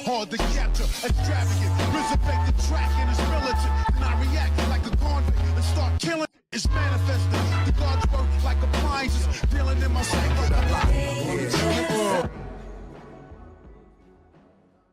hard to capture, extravagant, resurrect the track and it's militant. And I react like a convict and start killing. It's manifesting. The gods work like appliances, dealing in my psyche.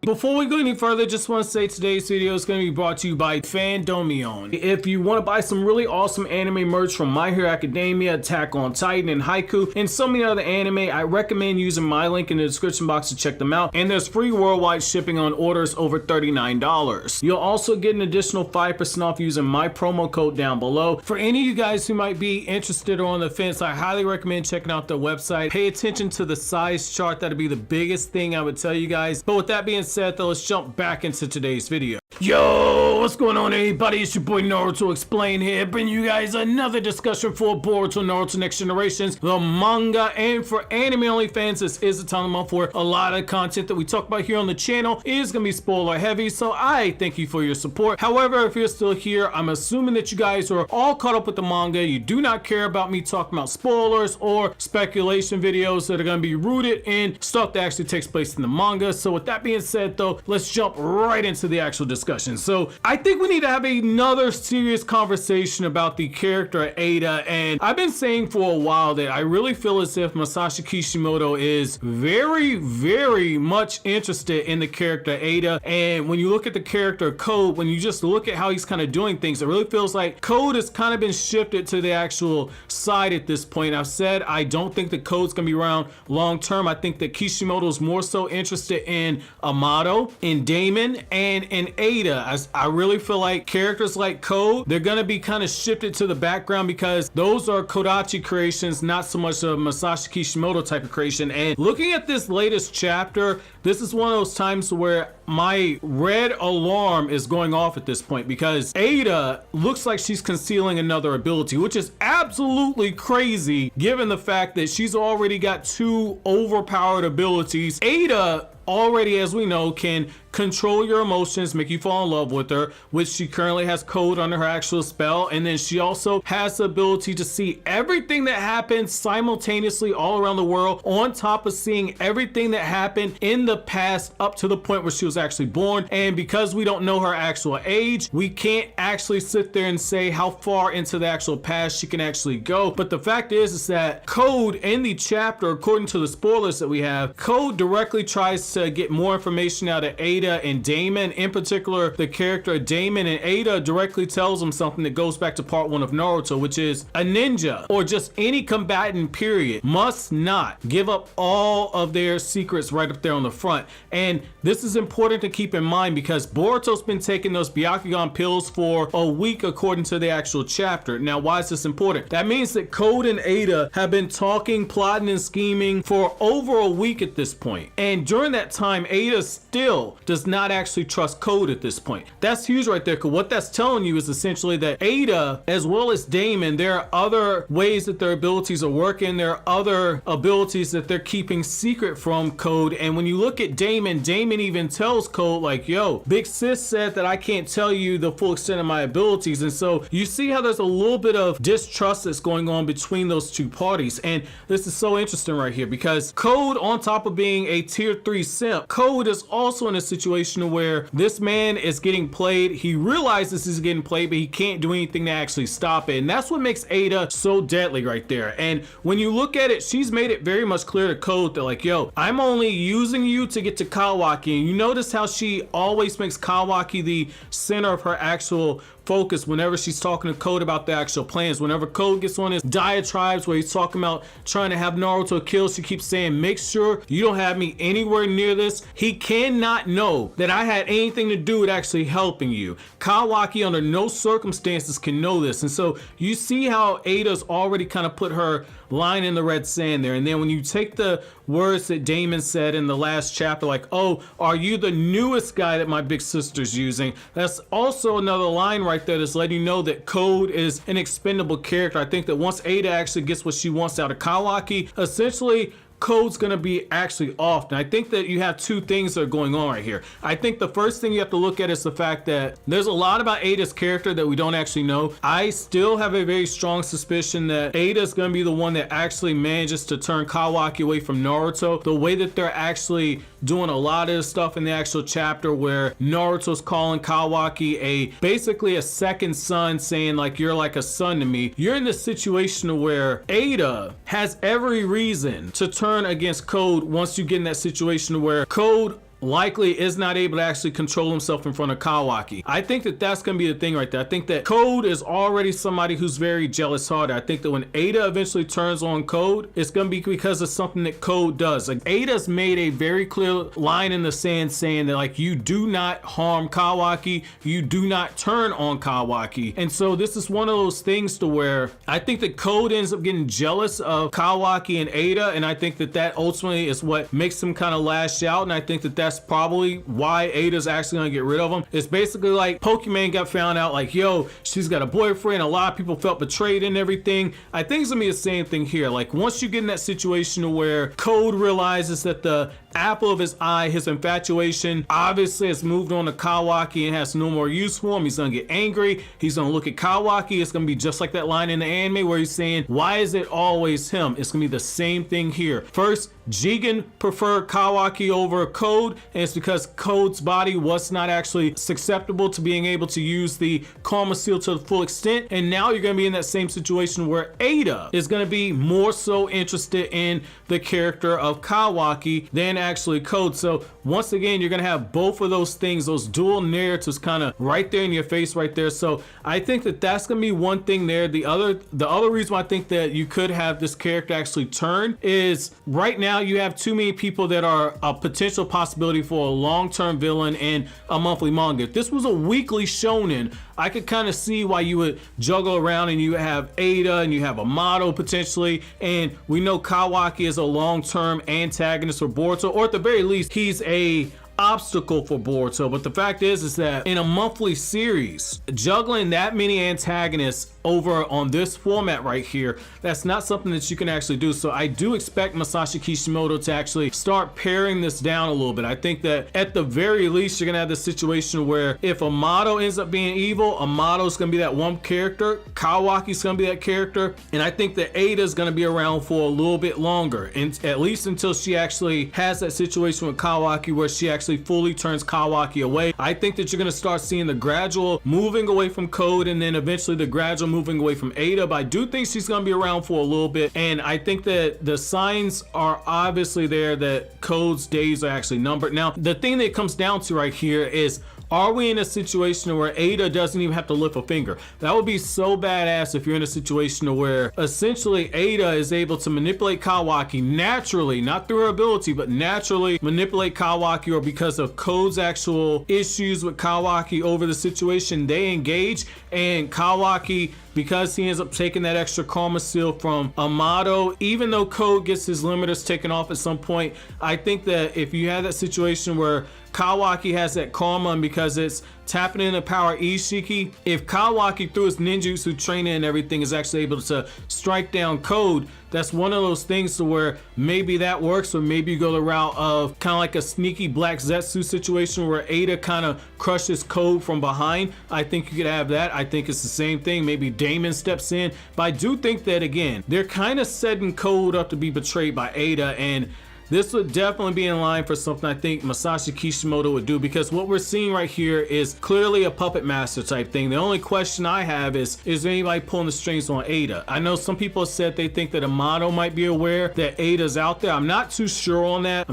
Before we go any further, just want to say today's video is going to be brought to you by Daemon. If you want to buy some really awesome anime merch from My Hero Academia, Attack on Titan, and Haiku, and so many other anime, I recommend using my link in the description box to check them out. And there's free worldwide shipping on orders over $39. You'll also get an additional 5% off using my promo code down below. For any of you guys who might be interested or on the fence, I highly recommend checking out their website. Pay attention to the size chart. That'll be the biggest thing I would tell you guys. But with that being said, though, let's jump back into today's video. Yo, what's going on, everybody? It's your boy Naruto Explain here, bringing you guys another discussion for Boruto Naruto Next Generations, the manga. And for anime only fans, this is a time of the month where a lot of content that we talk about here on the channel is gonna be spoiler heavy, so I thank you for your support. However, if you're still here, I'm assuming that you guys are all caught up with the manga. You do not care about me talking about spoilers or speculation videos that are gonna be rooted in stuff that actually takes place in the manga. So with that being said, though, let's jump right into the actual discussion. So I think we need to have another serious conversation about the character Eida, and I've been saying for a while that I really feel as if Masashi Kishimoto is very much interested in the character Eida. And when you look at the character Code, when you just look at how he's kind of doing things, it really feels like Code has kind of been shifted to the actual side at this point. I've said I don't think that Code's gonna be around long term. I think that Kishimoto's more so interested in Amato, in Daemon, and in Eida. I really feel like characters like Code, they're gonna be kind of shifted to the background because those are Kodachi creations, not so much a Masashi Kishimoto type of creation. And looking at this latest chapter, this is one of those times where my red alarm is going off at this point, because Eida looks like she's concealing another ability, which is absolutely crazy given the fact that she's already got two overpowered abilities. Eida already, as we know, can control your emotions, make you fall in love with her, which she currently has Code under her actual spell. And then she also has the ability to see everything that happens simultaneously all around the world, on top of seeing everything that happened in the past up to the point where she was actually born. And because we don't know her actual age, we can't actually sit there and say how far into the actual past she can actually go. But the fact is that Code in the chapter, according to the spoilers that we have, Code directly tries to get more information out of Eida and Daemon. In particular, the character Daemon, and Eida directly tells him something that goes back to part 1 of Naruto, which is a ninja or just any combatant period must not give up all of their secrets right up there on the front. And this is important to keep in mind because Boruto's been taking those Byakugan pills for a week according to the actual chapter. Now, why is this important? That means that Code and Eida have been talking, plotting, and scheming for over a week at this point. And during that time, Eida still does not actually trust Code at this point. That's huge right there, because what that's telling you is essentially that Eida, as well as Daemon, there are other ways that their abilities are working. There are other abilities that they're keeping secret from Code. And when you look at Daemon, Daemon even tells Code, like, yo, Big Sis said that I can't tell you the full extent of my abilities. And so you see how there's a little bit of distrust that's going on between those two parties. And this is so interesting right here, because Code, on top of being a tier 3 simp, Code is also in a situation where this man is getting played. He realizes he's getting played, but he can't do anything to actually stop it. And that's what makes Eida so deadly right there. And when you look at it, she's made it very much clear to Code that, like, yo, I'm only using you to get to Kawaki. And you notice how she always makes Kawaki the center of her actual focus whenever she's talking to Code about the actual plans. Whenever Code gets on his diatribes where he's talking about trying to have Naruto killed, she keeps saying, make sure you don't have me anywhere near this. He cannot know that I had anything to do with actually helping you. Kawaki under no circumstances can know this. And so you see how Eida's already kind of put her line in the red sand there. And then when you take the words that Daemon said in the last chapter, like, oh, are you the newest guy that my big sister's using? That's also another line right there that's letting you know that Code is an expendable character. I think that once Eida actually gets what she wants out of Kawaki, essentially Code's gonna be actually off. And I think that you have two things that are going on right here. I think the first thing you have to look at is the fact that there's a lot about Eida's character that we don't actually know. I still have a very strong suspicion that Eida's gonna be the one that actually manages to turn Kawaki away from Naruto. The way that they're actually doing a lot of the stuff in the actual chapter where Naruto's calling Kawaki basically a second son, saying like, you're like a son to me. You're in this situation where Eida has every reason to turn against Code once you get in that situation where Code likely is not able to actually control himself in front of Kawaki. I think that that's going to be the thing right there. I think that Code is already somebody who's very jealous hearted. I think that when Eida eventually turns on Code, it's going to be because of something that Code does. Like, Eida's made a very clear line in the sand saying that like, you do not harm Kawaki, you do not turn on Kawaki. And so this is one of those things to where I think that Code ends up getting jealous of Kawaki and Eida, and I think that that ultimately is what makes him kind of lash out, and I think that that's probably why Eida's actually gonna get rid of him. It's basically like Pokemon got found out like, yo, she's got a boyfriend, a lot of people felt betrayed and everything. I think it's gonna be the same thing here. Like, once you get in that situation where Code realizes that the apple of his eye, his infatuation, obviously has moved on to Kawaki and has no more use for him, he's gonna get angry, he's gonna look at Kawaki. It's gonna be just like that line in the anime where he's saying, why is it always him? It's gonna be the same thing here. First, Jigen preferred Kawaki over Code, and it's because Code's body was not actually susceptible to being able to use the Karma Seal to the full extent, and now you're going to be in that same situation where Eida is going to be more so interested in the character of Kawaki than actually Code. So once again, you're going to have both of those things, those dual narratives kind of right there in your face right there. So I think that that's going to be one thing there. The other reason why I think that you could have this character actually turn is right now you have too many people that are a potential possibility for a long-term villain in a monthly manga. If this was a weekly shonen, I could kind of see why you would juggle around and you have Eida and you have Amato potentially, and we know Kawaki is a long-term antagonist for Boruto, or at the very least he's a obstacle for Boruto. But the fact is that in a monthly series, juggling that many antagonists over on this format right here, that's not something that you can actually do. So I do expect Masashi Kishimoto to actually start paring this down a little bit. I think that at the very least you're gonna have the situation where if Amato ends up being evil, Amato's gonna be that one character, Kawaki's gonna be that character, and I think that Eida's gonna be around for a little bit longer, and at least until she actually has that situation with Kawaki where she actually fully turns Kawaki away. I think that you're gonna start seeing the gradual moving away from Code and then eventually the gradual moving away from Eida, but I do think she's going to be around for a little bit, and I think that the signs are obviously there that Code's days are actually numbered. Now, the thing that it comes down to right here is, are we in a situation where Eida doesn't even have to lift a finger? That would be so badass if you're in a situation where essentially Eida is able to manipulate Kawaki naturally, not through her ability, but naturally manipulate Kawaki, or because of Code's actual issues with Kawaki over the situation, they engage, and Kawaki, because he ends up taking that extra Karma Seal from Amato, even though Code gets his limiters taken off at some point, I think that if you have that situation where Kawaki has that karma, and because it's tapping into power Ishiki, if Kawaki through his ninjutsu training and everything is actually able to strike down Code, that's one of those things to where maybe that works, or maybe you go the route of kind of like a sneaky Black Zetsu situation where Eida kind of crushes Code from behind. I think you could have that. I think it's the same thing. Maybe Daemon steps in, but I do think that again, they're kind of setting Code up to be betrayed by Eida, and this would definitely be in line for something I think Masashi Kishimoto would do, because what we're seeing right here is clearly a puppet master type thing. The only question I have is there anybody pulling the strings on Eida? I know some people have said they think that Amato might be aware that Eida's out there. I'm not too sure on that.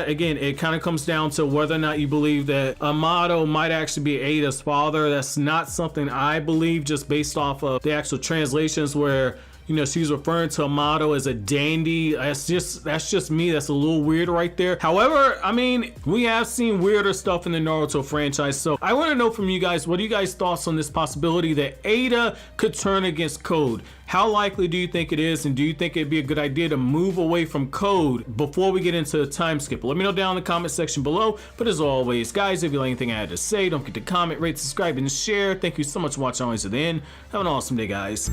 Again, it kind of comes down to whether or not you believe that Amato might actually be Eida's father. That's not something I believe, just based off of the actual translations where, you know, she's referring to Amato as a dandy. That's just me. That's a little weird right there. However, I mean, we have seen weirder stuff in the Naruto franchise. So I want to know from you guys, what are you guys' thoughts on this possibility that Eida could turn against Code? How likely do you think it is? And do you think it'd be a good idea to move away from Code before we get into the time skip? Let me know down in the comment section below. But as always, guys, if you like anything I had to say, don't forget to comment, rate, subscribe, and share. Thank you so much for watching always to the end. Have an awesome day, guys.